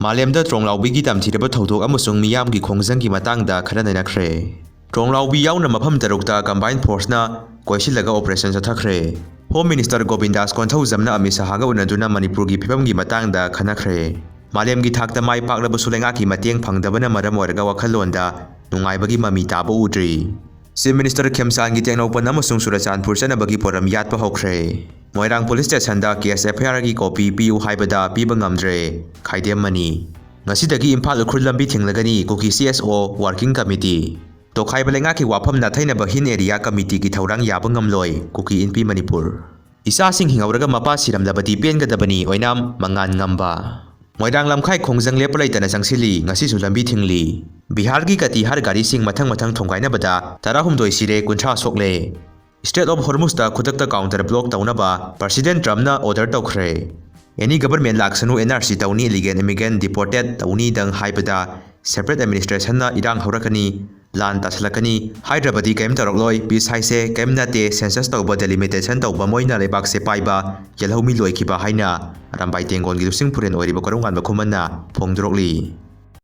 Malemda Tronglaubi tamthiraba thodok amasung miyamgi khongjanggi matangda khara nainakre. Tronglaubi yauna mafam tarukta combined force na koisilaga operation chathakre. Home Minister Govindas Konthau jamna Amit Shahaga unaduna Manipurgi phibamgi matangda khanakre. Malemgi thakta mai paklaba sulengaki mateng phangdabana maram oiraga wakhalonda nungaibagi mami taba udri. Chief Minister Khemsangi Tengnopan amasung Surachandpur chanabagi poram yatpa hokre. Moirang Police Station da case FIR gi copy piu haibada piba ngamdre khaidem mani. Ngasidagi Imphal Ukhul lambi thinglagani Kuki CSO Working Committee. To khaiba lengaki wafam na thainaba hin area committee gi thaurang yaba ngamloi Kuki NP Manipur. Isa sing Hinghouraga Mapa Siramlabadi Pengadabani oinam mangan ngamba. Moirang lamkhai Khongjang Leppa Leitana Changsinli Ngasisu lambi thingli. Bihar gi kati har gari sing mathang thongkaina bada tarahumdoi sire kunthra sokle. State of Hormuz da khudak counter block taunaba President Trump na order tawkhre. Any government laksanu NRC tawni illegal immigrant deported tawni dang haibada separate administration na irang haurakani lan taslakani Hyderabadi kem tarokloi peace haise kem nate census tawba delimitation tawba moina lebak se paiba yelhomi loikiba haina rambai tengon gi singpuren oiriba korungan ba khumanna phongdrokli.